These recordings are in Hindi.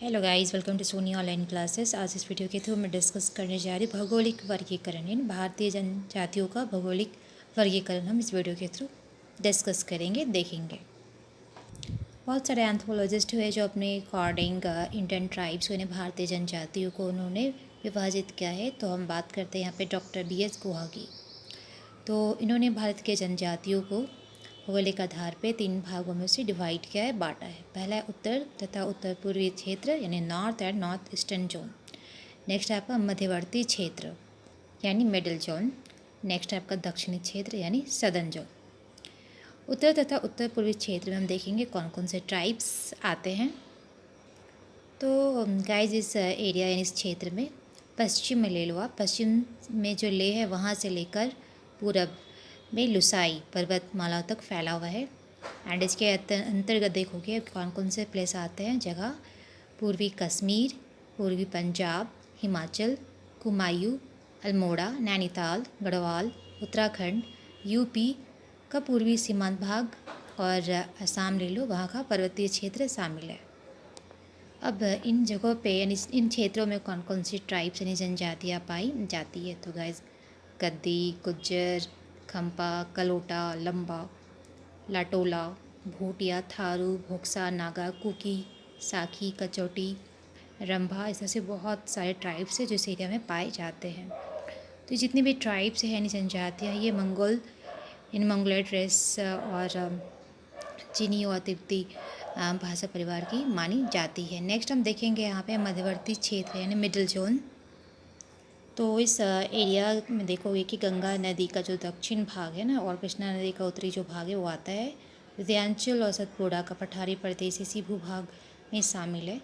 Hello guys, welcome to Soni online classes. आज इस वीडियो के थ्रू मैं डिस्कस करने जा रही भौगोलिक वर्गीकरण इन भारतीय जनजातियों का भौगोलिक वर्गीकरण हम इस वीडियो के थ्रू डिस्कस करेंगे, देखेंगे। बहुत सारे एंथ्रोपोलॉजिस्ट हुए जो अपने अकॉर्डिंग इंडियन ट्राइब्स यानी भारतीय जनजातियों को उन्होंने विभाजित किया है। तो हम बात करते हैं यहाँ पे डॉक्टर BS गुहा की। तो इन्होंने भारत के जनजातियों को भौगोलिक आधार पे 3 भागों में से डिवाइड किया है, बांटा है। पहला है उत्तर तथा उत्तर पूर्वी क्षेत्र यानी north and north eastern zone. Next है आपका मध्यवर्ती क्षेत्र यानी मिडिल जोन। नेक्स्ट है आपका दक्षिणी क्षेत्र यानी सदर्न जोन। उत्तर तथा उत्तर पूर्वी क्षेत्र में हम देखेंगे कौन कौन से ट्राइब्स आते हैं। तो गाइस, इस एरिया यानी इस क्षेत्र में पश्चिम में ले लो आप, पश्चिम में जो ले है वहाँ से लेकर पूरब में लुसाई पर्वतमाला तक फैला हुआ है। एंड इसके अंतर्गत देखोगे कौन कौन से प्लेस आते हैं जगह। पूर्वी कश्मीर, पूर्वी पंजाब, हिमाचल, कुमायूं, अल्मोड़ा, नैनीताल, गढ़वाल, उत्तराखंड, यूपी का पूर्वी सीमांत भाग और असम ले लो, वहाँ का पर्वतीय क्षेत्र शामिल है। अब इन जगहों पे यानी इन क्षेत्रों में कौन कौन सी ट्राइब्स यानी जनजातियाँ पाई जाती है। तो गाइस, गद्दी, गुज्जर, खम्पा, कलोटा, लंबा, लाटोला, भूटिया, थारू, भोक्सा, नागा, कुकी, साखी, कचौटी, रंभा, इस तरह से बहुत सारे ट्राइब्स हैं जो इस एरिया में पाए जाते हैं। तो जितनी भी ट्राइब्स हैं यानी जनजातियाँ, ये मंगोलॉयड रेस और चीनी और तिब्बती भाषा परिवार की मानी जाती है। नेक्स्ट हम देखेंगे यहाँ पे मध्यवर्ती क्षेत्र यानी मिडिल जोन। तो इस एरिया में देखोगे कि गंगा नदी का जो दक्षिण भाग है ना और कृष्णा नदी का उत्तरी जो भाग है वो आता है। विंध्याचल और सतपुड़ा का पठारी प्रदेश इसी भूभाग में शामिल है।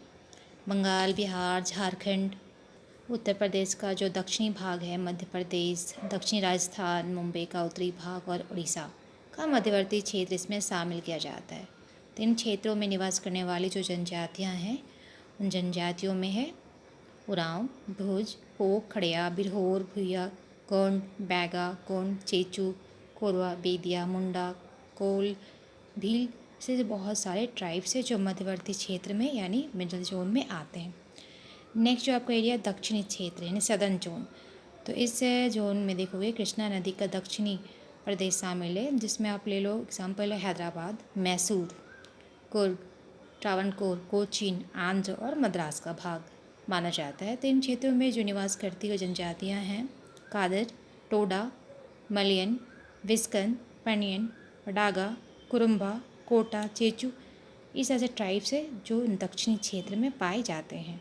बंगाल, बिहार, झारखंड, उत्तर प्रदेश का जो दक्षिणी भाग है, मध्य प्रदेश, दक्षिणी राजस्थान, मुंबई का उत्तरी भाग और उड़ीसा का मध्यवर्ती क्षेत्र इसमें शामिल किया जाता है। तो इन क्षेत्रों में निवास करने वाली जो जनजातियाँ हैं उन जनजातियों में है उरांव, भुज, पोक, खड़िया, बिरहोर, भुइया, गोंड, बैगा, गोंड, चेचू, कोरवा, बेदिया, मुंडा, कोल, भील से बहुत सारे ट्राइब्स हैं जो मध्यवर्ती क्षेत्र में यानी मिडिल जोन में आते हैं। नेक्स्ट जो आपका एरिया दक्षिणी क्षेत्र यानी सदर्न जोन। तो इस जोन में देखोगे कृष्णा नदी का दक्षिणी प्रदेश शामिल है, जिसमें आप ले लो एग्जाम्पल है हैदराबाद, मैसूर, कुर्ग, ट्रावनकोर, कोचीन, आंध्र और मद्रास का भाग माना जाता है। तो इन क्षेत्रों में जो निवास करती हुई जनजातियाँ हैं कादर, टोडा, मलयन, विस्कन, पनियन, डागा, कुरुम्बा, कोटा, चेचू, इस ऐसे ट्राइब्स है जो दक्षिणी क्षेत्र में पाए जाते हैं।